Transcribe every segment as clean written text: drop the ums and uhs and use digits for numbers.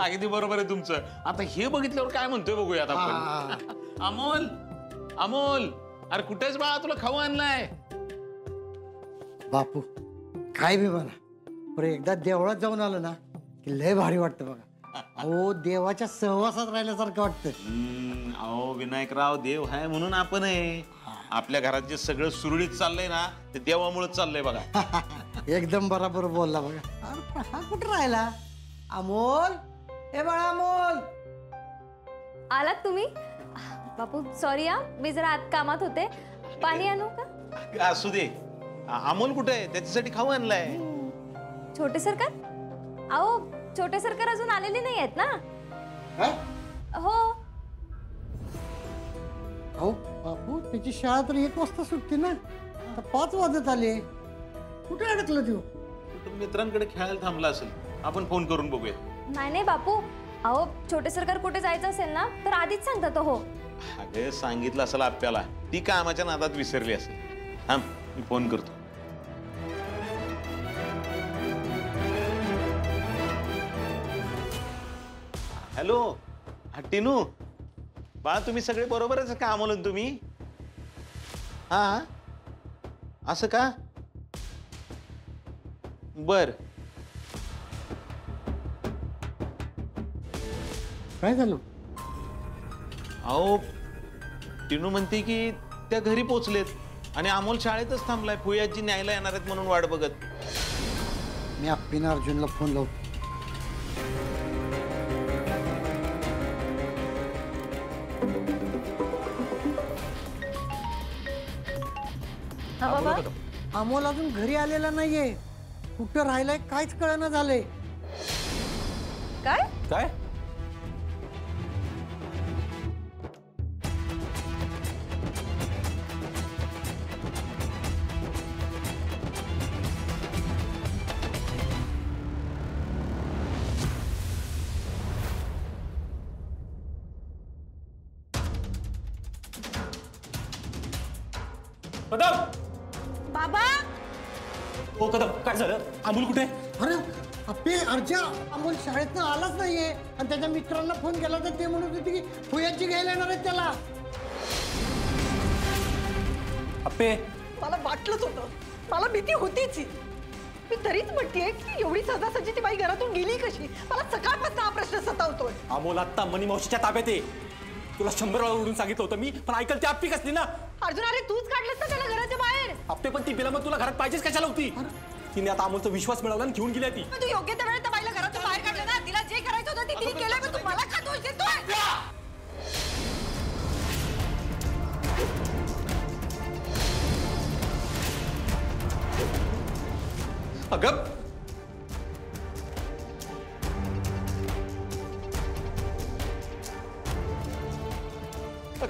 अगदी बरोबर आहे तुमचं. आता हे बघितल्यावर काय म्हणतोय बघूयात आपण. अमोल, अमोल, अरे कुठेच बाळा, तुला खाऊ आणलाय. बापू काय बी म्हणा, पण एकदा देवळात जाऊन आलं ना की लय भारी वाटतं बघा. अहो देवाच्या सहवासात राहिल्यासारखं वाटतं. अहो विनायकराव, देव आहे म्हणून आपण आहे. आपल्या घरात जे सगळं सुरळीत चाललंय ना ते देवामुळेच चाललंय बघा. एकदम बरोबर बोलला बघा. अरे पण हा कुठं राहिला? अमोल, ए बाळा अमोल. आलात तुम्ही? बापू सॉरी हा, मी जरा आत कामात होते. पाणी आणू का? असू दे. अमोल कुठे आहे? त्याच्यासाठी खाऊ आणलाय. छोटे सरकार? अहो छोटे सरकार अजून आलेले नाही आहेत ना. हो. अहो बापू त्याची शाळा तर 1 वाजता सुटते ना, आता 5 वाजत आले. कुठे अडकलं तू? मित्रांकडे खेळायला थांबला असेल. आपण फोन करून बघूया. नाही नाही बापू, अहो छोटे सरकार कुठे जायचं असेल ना तर आधीच सांगतात. हो अगं सांगितलं असेल आपल्याला, ती कामाच्या नादात विसरली असेल. थांब मी फोन करतो. हॅलो, हा टिनू बा, तुम्ही सगळे बरोबरच का अमोल तुम्ही? हा असं का? बर. काय झालं? अहो टिनू म्हणते की त्या घरी पोचलेत आणि अमोल शाळेतच थांबलाय. फुयाजी न्यायला येणार आहेत म्हणून वाट बघत. मी अप्पीना अर्जुनला फोन लावतो. हा बाबा. अमोल अजून घरी आलेला नाहीये. कुठं राहिलाय काहीच कळना झालंय. काय? काय? कदम, बाबा ओ कदम, काय झालं? अमोल कुठे? अरे अप्पे अर्जा, अमोल शाळेतनं आलाच नाहीये आणि त्याच्या मित्रांना फोन केला तर ते म्हणत होते की फुयाची घ्यायला येणार आहेत त्याला. अप्पे, मला वाटलंच होतं, मला भीती होतीच. मी तरीच म्हणतेय की एवढी सहजासहजी ती बाई घरातून गेली कशी? मला सकाळपासून हा प्रश्न सतावतोय. अमोल आत्ता मनी मावशीच्या ताब्यात आहे. तुला 100 वेळा ओरडून सांगितलं होतं मी, पण ऐकल ती अप्पी कसली ना. अर्जुन, अरे तूच काढलंस ना त्याला घराच्या बाहेर. अप्पे, पण ती बिला मग तुला घरात पाहिजेच कशाला होती? तिने आता अमोलचा विश्वास मिळवला आणि घेऊन गेली ती. तू योग्य त्या वेळेत त्या बाईला घरातून बाहेर काढलं ना. तिला जे करायचं होतं ते तिने केलंय, पण तू मला का दोष देतोय? अगं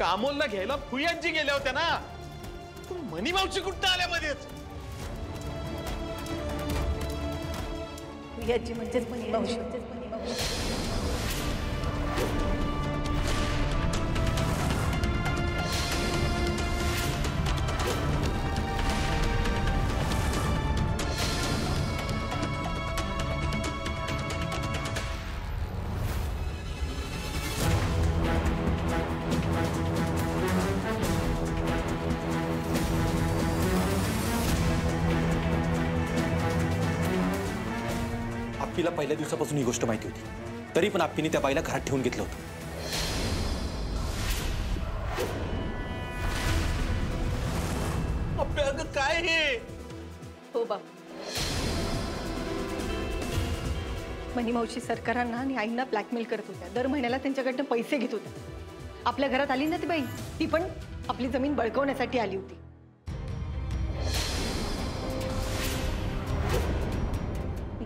अमोलला घ्यायला फुयाजी गेल्या होत्या ना. मनी मावशी कुठं आल्या मध्येच? याची म्हणजेच मनी मावशी. अप्पीला पहिल्या दिवसापासून ही गोष्ट माहिती होती, तरी पण अप्पीने त्या बाईला घरात ठेवून घेतलं होतं. अगं काय हे? हो बा, मनी मावशी सरकारांना आणि आईंना ब्लॅकमेल करत होत्या. दर महिन्याला त्यांच्याकडनं पैसे घेत होत्या. आपल्या घरात आली ना ती बाई, ती पण आपली जमीन बळकवण्यासाठी आली होती.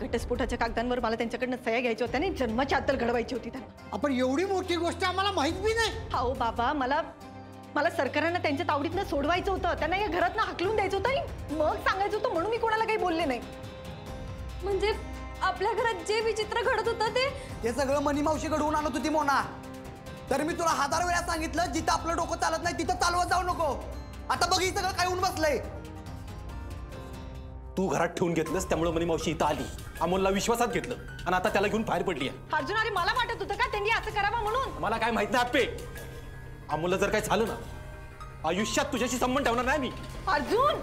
घटस्फोटाच्या कागदांवर मला त्यांच्याकडनं सह्या घ्यायच्या होत्या आणि जन्माची अत्तर घडवायची होती त्यांना. आपण एवढी मोठी गोष्ट आम्हाला माहित बी नाही. हो बाबा, मला सरकारांना त्यांच्या तावडीतनं सोडवायचं होतं. त्यांना या घरातनं हाकलून द्यायचं होतं आणि मग सांगायचं होतं, म्हणून मी कोणाला काही बोलले नाही. म्हणजे आपल्या घरात जे विचित्र घडत होतं ते सगळं मनी मावशी घडवून आणत होती मोना. तर मी तुला 1000 वेळा सांगितलं, जिथं आपलं डोकं चालत नाही तिथं चालवत जाऊ नको. आता बघ ही सगळं काय होऊन बसलंय. तू घरात ठेवून घेतलंस त्यामुळे मनी मावशी इथं आली. अमोलला विश्वासात घेतलं आणि आता त्याला घेऊन बाहेर पडली आहे. अर्जुन अरे मला वाटत होतं का त्यांनी असं करावं म्हणून. मला काय माहित नाही आप्पे. अमोलला जर काय झालं ना आयुष्यात तुझ्याशी संबंध ठेवणार नाही मी. अर्जुन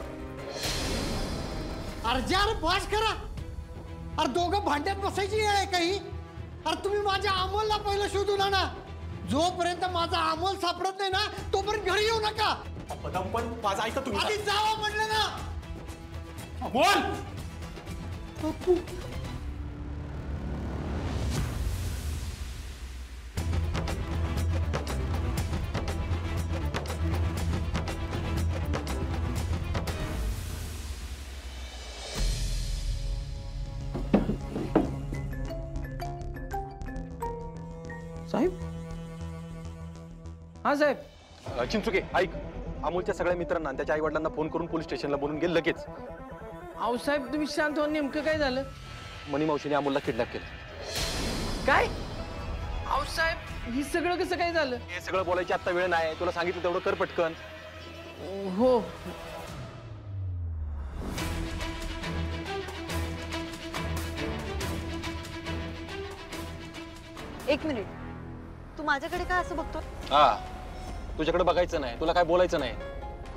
अरे बस करा. अरे दोघं भांड्यात बसायची वेळ आहे काही. अरे तुम्ही माझ्या अमोलला पहिलं शोधून आणा. जोपर्यंत माझा अमोल सापडत नाही ना तोपर्यंत घरी येऊ नका. पण माझं ऐका तुम्ही. आधी जावं म्हणलं ना. अमोल साहेब. हा साहेब. चिंचुके ऐक. अमोलच्या सगळ्या मित्रांना आणि त्याच्या आई वडिलांना फोन करून पोलीस स्टेशनला बोलून गेले लगेच. अहो साहेब तुम्ही शांत हो. नेमकं काय झालं? मनी मावशीने अमोलला किडनॅप केलं. काय? अहो साहेब ही सगळं कसं काय झालं? हे सगळं बोलायची आता वेळ नाही. तुला सांगितलं तेवढं कर पटकन. हो. एक मिनिट तू माझ्याकडे काय असं बघतो. हा तुझ्याकडे बघायचं नाही. तुला काय बोलायचं नाही.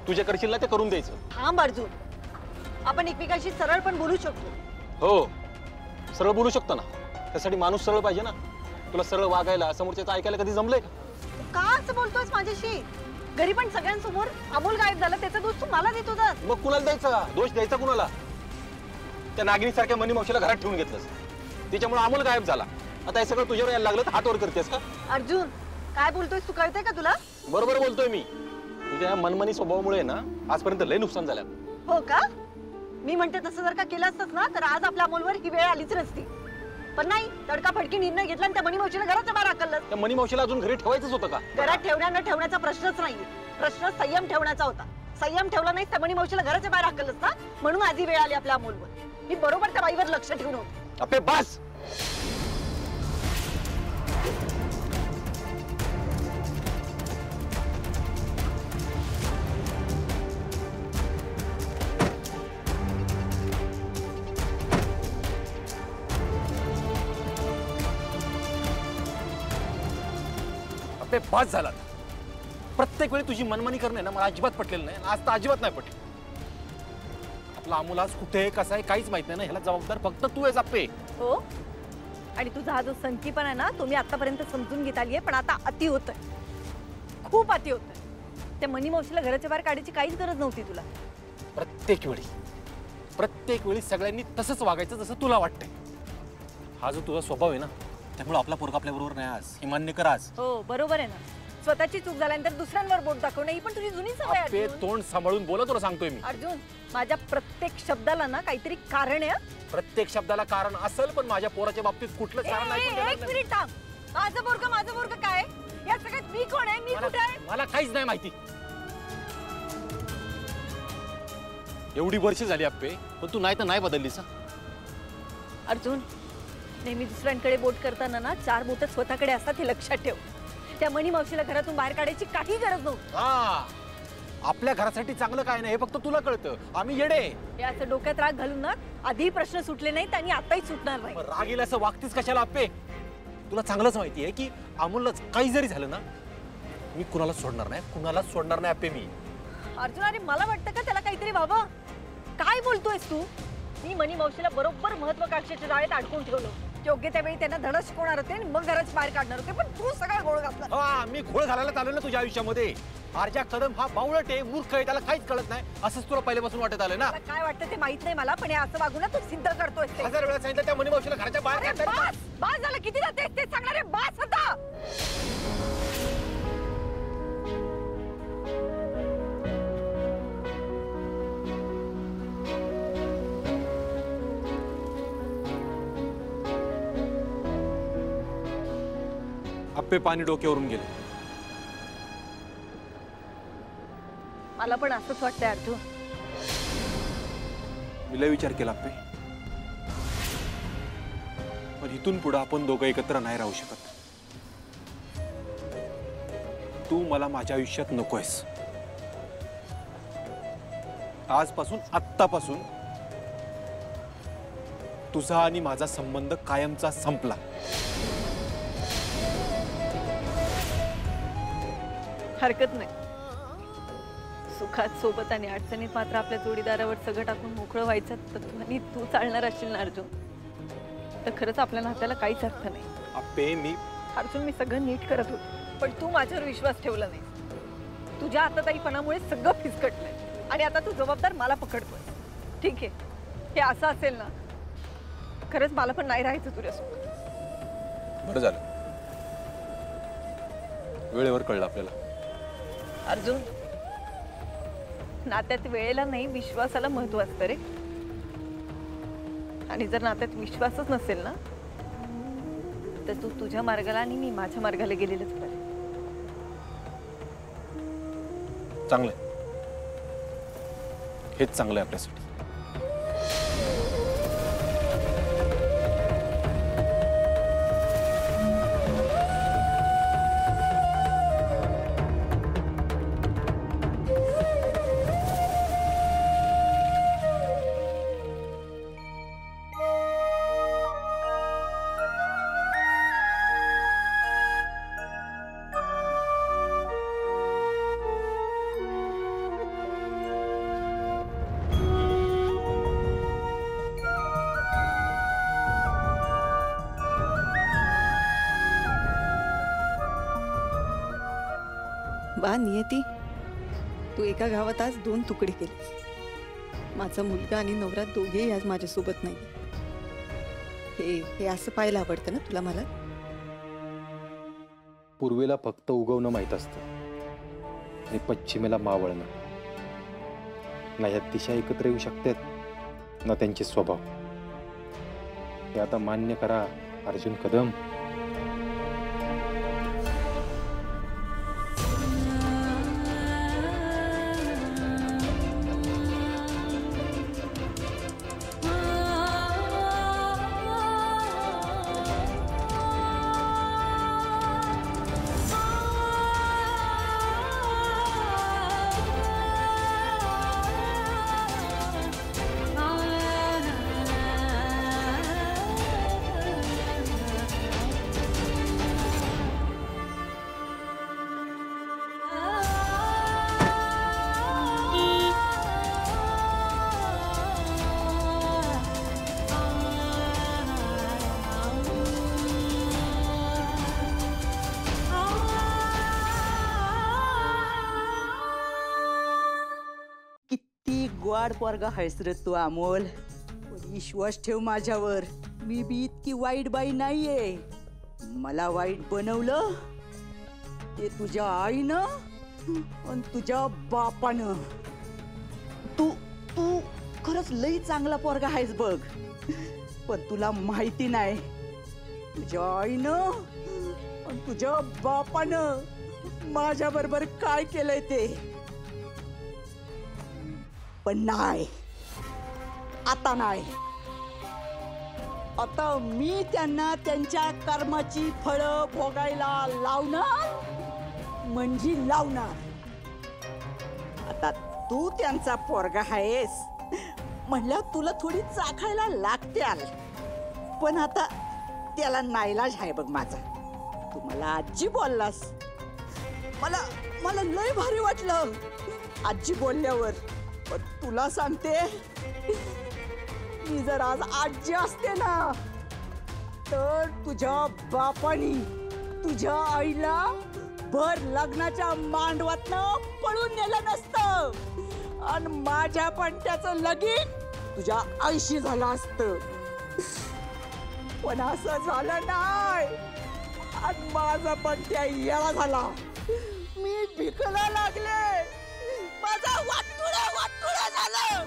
तुझ्या करशील ना ते करून द्यायचं. थांब अर्जुन आपण एकमेकांशी सरळ पण बोलू शकतो. हो सरळ बोलू शकतो ना. त्यासाठी माणूस सरळ पाहिजे ना. तुला सरळ वागायला समोरच्याचं ऐकायला कधी जमलंय का? तू का असं बोलतोयस माझ्याशी. घरी पण सगळ्यांसमोर अमोल गायब झाला त्याचा दोष तू मला देत होतास. मग कुणाला द्यायचा दोष? द्यायचा कुणाला? त्या नागिनीसारख्या मनी मावशीला घरात ठेवून घेतलंस. तिच्यामुळे अमोल गायब झाला. आता हे सगळं तुझ्यावर यायला लागलं तर हात वर करतेस का? अर्जुन काय बोलतोयस तू कळतंय का तुला. बरोबर बोलतोय मी. तुझ्या मनमानी स्वभावामुळे ना आजपर्यंत लय नुकसान झालं. हो का. मी म्हणते तसं जर का केलं असतंस ना तर आज आपल्या अमोलवर ही वेळ आलीच नसती. पण नाही तडकाफडकी निर्णय घेतला आणि त्या मनी मावशीला घराच्या बाहेर हाकललं. त्या मनी मावशीला अजून घरी ठेवायचंच होतं का? घरात ठेवण्या न ठेवण्याचा प्रश्नच नाहीये. प्रश्न संयम ठेवण्याचा होता. संयम ठेवला नाही त्या मनी मावशीला घराच्या बाहेर हाकललंस ना म्हणून आधी वेळ आली आपल्या अमोलवर. मी बरोबर त्या बाईवर लक्ष ठेवून होते. आपले बस. पास झाला. प्रत्येक वेळी तुझी मनमानी करणे ना मला अजिबात पटलेलं नाही. आज तर अजिबात नाही पटलं. आपला अमोल आज कुठे आहे कसा आहे काहीच माहित नाही ना. ह्याला जबाबदार फक्त तू आहेस आप्पे. हो आणि तुझा हा जो संकीपणा आहे ना तो मी आतापर्यंत समजून घेत आलीये. पण आता अति होतोय. खूप अति होतोय. त्या मनी मावशीला घराच्या बाहेर काढायची काहीच गरज नव्हती तुला. प्रत्येक वेळी सगळ्यांनी तसंच वागायचं जसं तुला वाटतंय. हा जो तुझा स्वभाव आहे ना त्यामुळे आपला पोरगा आपल्या बरोबर नाही आज. हे मान्य कर आज. हो बरोबर आहे ना. स्वतःची चूक झाल्यानंतर दुसऱ्यांवर बोट दाखवणं ही पण तुझी जुनी सवय आहे आपे अर्जुन. तोंड सांभाळून बोला तुला सांगतोय मी. अर्जुन माझ्या प्रत्येक शब्दाला ना काहीतरी कारण आहे. प्रत्येक शब्दाला कारण असेल पण माझ्या पोराच्या बाबतीत कुठलं कारण नाही. एक मिनिट थांब. माझं पोरग काय या सगळ्यात मी कोण आहे. मी कुठे आहे. मला काहीच नाही माहिती. एवढी वर्ष झाली आप्पे पण तू नाही तर नाही बदललीस. अर्जुन नेहमी दुसऱ्यांकडे बोट करताना ना 4 बोट स्वतःकडे असतात हे लक्षात ठेव. त्या मनी मावशीला घरातून बाहेर काढायची काही गरज नव्हती. आपल्या घरासाठी चांगलं काय नाही हे फक्त तुला कळतं. आम्ही येडे. हे असं डोक्यात राग घालून ना आधी प्रश्न सुटले नाहीत आणि आताही सुटणार नाही. राग येईल असं वागतीस कशाला आप्पे. तुला चांगलंच माहिती आहे की अमोलला काही जरी झालं ना मी कुणालाच सोडणार नाही आप्पे मी. अर्जुन अरे मला वाटतं का त्याला काहीतरी व्हावं. काय बोलतोयस तू. मी मनी मावशीला बरोबर महत्वाकांक्षेच्या जाळ्यात अडकून ठेवलं. योग्य त्यावेळी त्यांना धडा शिकवणार होते आणि मग घराच्या बाहेर काढणार होते. पण तू सगळा गोळ घातला. मी घोळ घालायला चालू ना तुझ्या आयुष्यामध्ये. आर्या कदम हा बावळट आहे मूर्ख आहे त्याला काहीच कळत नाही असंच तुला पहिल्यापासून वाटत आलं ना. काय वाटतं ते माहित नाही मला पण हे असं वागून तू सिद्ध करतोय. 1000 वेळा सांगितलं त्या मनी मावशीला घराच्या बाहेर काढता. बास झालं. किती जाते ते सांगणार आहे. बास आता. आप्पे पाणी डोक्यावरून गेले. मला पण असंच वाटतंय अर्जुन. मी लय विचार केला आप्पे पण इथून पुढे आपण दोघं एकत्र नाही राहू शकत. तू मला माझ्या आयुष्यात नकोयस. आजपासून आत्तापासून तुझा आणि माझा संबंध कायमचा संपला. हरकत नाही. सुखात सोबत आणि अडचणीत मात्र आपल्या जोडीदारावर सगळं टाकून मोकळं व्हायचं तत्वानी तू चालणार असशील ना अर्जुन, तर खरंच आपल्या नात्याला काहीच अर्थ नाही. अप्पे मी अर्जुन, मी सगळं नीट करत होते, पण तू माझ्यावर विश्वास ठेवला नाही. तुझ्या आताताईपणामुळे सगळं फिसकटलंय आणि आता तू जबाबदार मला पकडतोय. ठीक आहे, हे असं असेल ना, खरंच मला पण नाही राहायचं तुझ्यासोबत. बरं झालं, वेळेवर कळलं आपल्याला. अर्जुन, नात्यात वेळेला नाही विश्वासाला महत्व असतं रे. आणि जर नात्यात विश्वासच नसेल ना, तर तू तुझ्या मार्गाला आणि मी माझ्या मार्गाला गेलेलंच बरं. चांगलंय, हेच चांगलं आहे आपल्यासाठी. बा नियती, तू एका गावात आज 2 तुकडे केले. माझा मुलगा आणि नवरा दोघेही आज माझ्यासोबत नाही. हे असं पाहायला आवडतं ना तुला मला? पूर्वेला फक्त उगवणं माहीत असतं आणि पश्चिमेला मावळणं. ना ह्या दिशा एकत्र येऊ शकतात ना त्यांचे स्वभाव. हे आता मान्य करा अर्जुन कदम. गोड पोरगा आहेस रे तू अमोल. विश्वास ठेव माझ्यावर, मी बी इतकी वाईट बाई नाहीये. मला वाईट बनवलं ते तुझ्या आईनं आणि तुझ्या बापानं. तू तू खरंच लई चांगला पोरगा आहेस बघ, पण तुला माहिती नाही तुझ्या आईनं आणि तुझ्या बापानं माझ्या बरोबर काय केलंय ते. पण नाही, आता नाही. आता मी त्यांना त्यांच्या कर्माची फळं भोगायला लावणार म्हणजे लावणार. आता तू त्यांचा पोरगा आहेस म्हणल्या तुला थोडी चाखायला लागत्याल, पण आता त्याला नाईलाज आहे बघ माझा. तू मला आजी बोललास, मला लय भारी वाटलं आजी बोलल्यावर. पण तुला सांगते, मी जर आज आजी असते ना, तर तुझ्या बापानी तुझ्या आईला भर लग्नाच्या मांडवातनं पळून नेलं नसतं आणि माझ्या पण त्याचं लगीन तुझ्या आईशी झालं असतं. पण असं झालं नाही आणि माझा पण त्या येळा झाला. मी भिकला लागले, माझा वाटुळा झालं.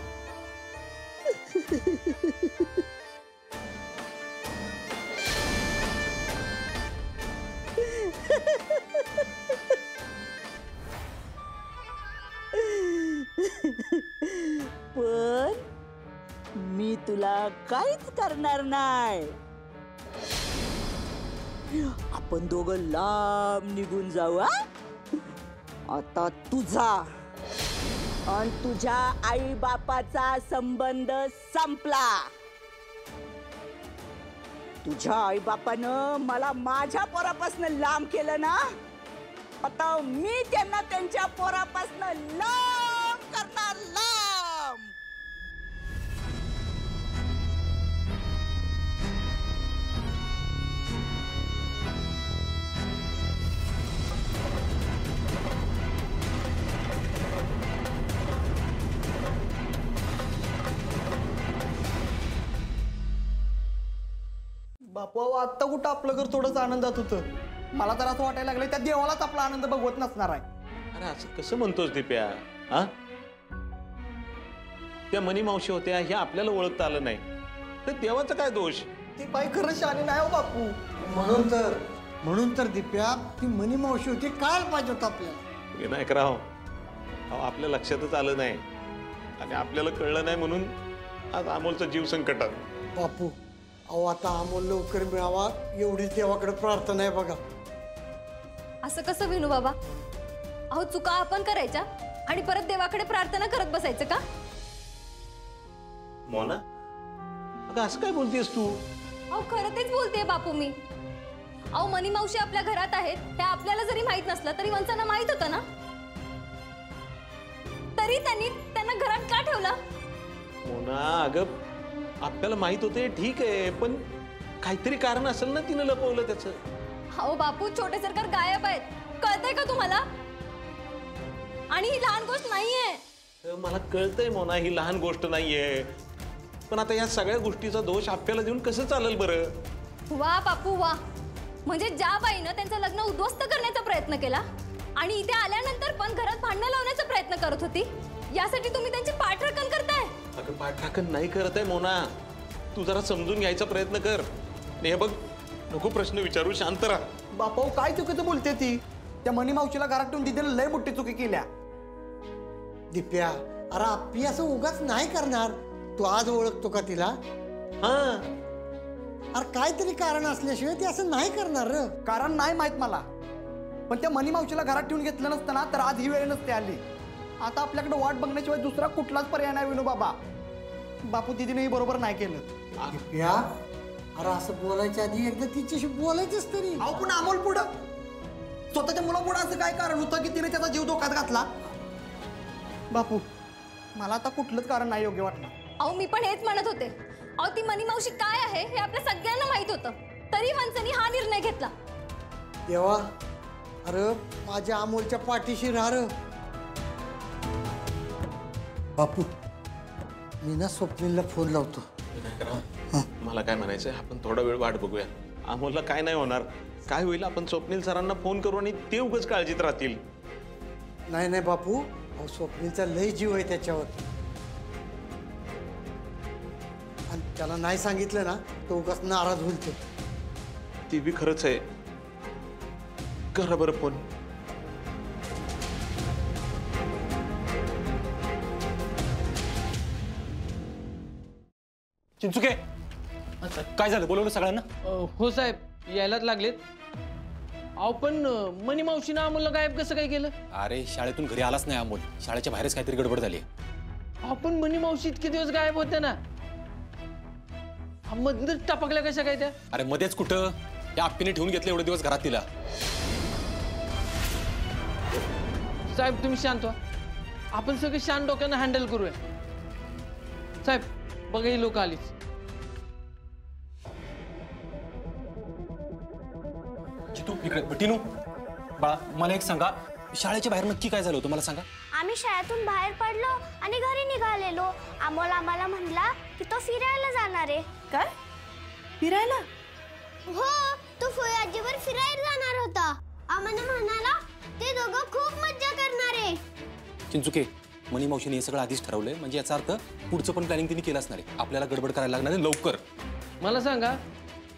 पण मी तुला काहीच करणार नाही. आपण दोघं लांब निघून जाऊ. आता तुझा आणि तुझ्या आई बापाचा संबंध संपला. तुझ्या आईबापानं मला माझ्या पोरापासून लांब केलं ना, आता मी त्यांना त्यांच्या पोरापासून लांब करणार, लांब. बापू आत्ता कुठं आपलं घर थोडंच आनंदात होतं. मला तर असं वाटायला लागलं त्या देवालाच आपला आनंद बघवत नसणार आहे. अरे असं कसं म्हणतोस दिप्या? हा, त्या मनी मावशी होत्या हे आपल्याला ओळखता आलं नाही तर देवाचा काय दोष? ती बाई खरं शानी नाही हो बापू. म्हणून तर दिप्या ती मनी मावशी होती, काय पाहिजे होतं आपल्याला. विनायकराव, अहो आपल्या लक्षातच आलं नाही आणि आपल्याला कळलं नाही म्हणून आज अमोलचा जीव संकटात. बापू अहो आता अमोल लवकर मिळावा एवढीच देवाकडे प्रार्थना आहे बघा. असं कसं विनू बाबा? अहो चुका आपण करायच्या आणि परत देवाकडे प्रार्थना करत बसायचं का? मोना, अगं असं काय बोलतेस तू? अहो खरं तेच बोलतेय बापू मी. अहो मनी मावशी आपल्या घरात आहेत हे आपल्याला जरी माहित नसलं तरी वंचांना माहित होतं ना, तरी त्यांना घरात का ठेवलं? मोना अगं आपल्याला माहित होते ठीक आहे, पण काहीतरी कारण असेल ना तिनं लपवलं त्याचं. अहो बापू छोटे सरकार गायब आहेत, कळतंय का तुम्हाला? आणि ही लहान गोष्ट नाहीये. मला कळतंय मोना ही लहान गोष्ट नाहीये, पण आता या सगळ्या गोष्टीचा दोष आपल्याला देऊन कसं चालेल बरं? वा बापू वा, म्हणजे ज्या बाईनं त्यांचं लग्न उद्ध्वस्त करण्याचा प्रयत्न केला आणि इथे आल्यानंतर पण घरात भांडणं लावण्याचा प्रयत्न करत होती, यासाठी तुम्ही त्यांची पाठराखण करताय? अगं पाठराखण नाही करत आहे मोना, तू जरा समजून घ्यायचा प्रयत्न कर. हे बघ नको प्रश्न विचारू, शांत राहा. बापू काय चुकीचं बोलते ती? त्या मनी मावशीला घरात ठेवून दिदीला लय मोठी चुकी केल्या. दिप्या अरे आपली असं उगाच नाही करणार. तू आज ओळखतो का तिला? हा, अरे काहीतरी कारण असल्याशिवाय ती असं नाही करणार र. कारण नाही माहित मला, पण त्या मनी मावशीला घरात ठेवून घेतलं नसतं ना तर आज ही वेळ नसते आली. आता आपल्याकडे वाट बघण्याशिवाय दुसरा कुठलाच पर्याय नाही विनू बाबा. बापू दिदीने बरोबर नाही केलं. दिप्या अरे असं बोलायच्या आधी एकदा तिच्याशी बोलायचंच तरी. अहो पण अमोल पुढं स्वतःच्या मुलापुढं असं काय कारण होतं की तिने त्याचा जीव धोक्यात घातला? बापू मला आता कुठलंच कारण नाही योग्य वाटणार. अहो मी पण हेच म्हणत होते. अहो ती मनी मावशी काय आहे हे आपल्या सगळ्यांना माहित होतं, तरी वंचनी हा निर्णय घेतला. देवा अरे माझ्या अमोलच्या पाठीशी राह र. बापू मी ना स्वप्नीलला फोन लावतो. मला काय म्हणायचंय, आपण थोडा वेळ वाट बघूया. अमोलला काय नाही होणार, काय होईल आपण स्वप्नील सरांना फोन करू आणि ते उगाच काळजीत राहतील. नाही नाही बापू, अहो स्वप्नीलचा लय जीव आहे त्याच्यावर, आणि त्याला नाही सांगितलं ना तो उगाच नाराज होईल. ती बी खरंच आहे. करा बरं फोन. चिंचुके काय झालं, बोलवलं सगळ्यांना? हो साहेब यायलाच लागलेत. अहो पण मनी मावशीनं अमोलला गायब कसं काय केलं? अरे शाळेतून घरी आलाच नाही अमोल, शाळेच्या बाहेरच काहीतरी गडबड झाली. आपण मनी मावशी इतके दिवस गायब होत्या ना, मधनच टपकल्या कशा काय त्या? अरे मध्येच कुठं, त्या आप्पीने ठेवून घेतलं एवढे दिवस घरात तिला. साहेब तुम्ही शांत व्हा, आपण सगळे शांत डोक्यानं हँडल करूया. साहेब बघा ही लोक आलीच. तू इकडे टिनू बाळा, मला एक सांगा, शाळेच्या बाहेर नक्की काय झालं होतं मला सांगा. आम्ही शाळेतून बाहेर पडलो आणि घरी निघालेलो. अमोल आम्हाला म्हणला की तो फिरायला जाणार आहे. काय फिरायला? हो, तो फुयाजीवर फिरायला जाणार होता. आम्हाला म्हणाला ते दोघं खूप मज्जा करणार आहे. चिंचुके, मनी मावशीने हे सगळं आधीच ठरवलंय, म्हणजे याचा अर्थ पुढचं पण प्लॅनिंग तिने केलं असणार आहे. आपल्याला गडबड करायला लागणार आहे लवकर. मला सांगा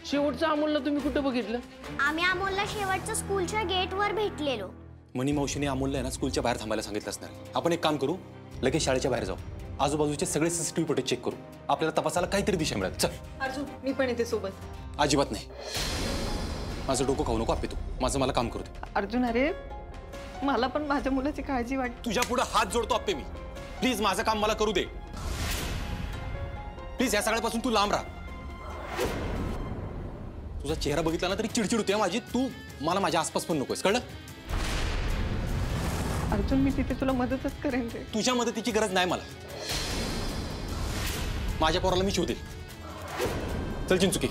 शेवटचं अमोलला तुम्ही कुठं बघितलं? आम्ही अमोलला शेवटच्या स्कूलच्या गेटवर भेटलेलो. मनी मावशीने अमोलला ना स्कूलच्या बाहेर थांबायला सांगितलं असणार. आपण एक काम करू, लगेच शाळेच्या बाहेर जाऊ, आजूबाजूचे सगळे CCTV फुटेज चेक करू, आपल्याला तपासाला काहीतरी दिशा मिळेल. चल अर्जुन मी पण येते सोबत. अजिबात नाही, माझं डोकं खाऊ नको आप्पे, तू माझं मला काम करू दे. अर्जुन अरे मला पण माझ्या मुलाची काळजी वाटते. तुझ्या पुढे हात जोडतो आप्पे मी, प्लीज माझं काम मला करू दे. प्लीज या सगळ्यापासून तू लांब राहा. तुझा चेहरा बघितला ना तरी चिडचिड होते माझी. तू मला माझ्या आसपास पण नकोस, कळलं? अर्जुन, मी तिथे तुला मदतच करेन रे. तुझ्या मदतीची गरज नाही मला. माझ्या पोराला मी शिवते. चल चिंचुकी.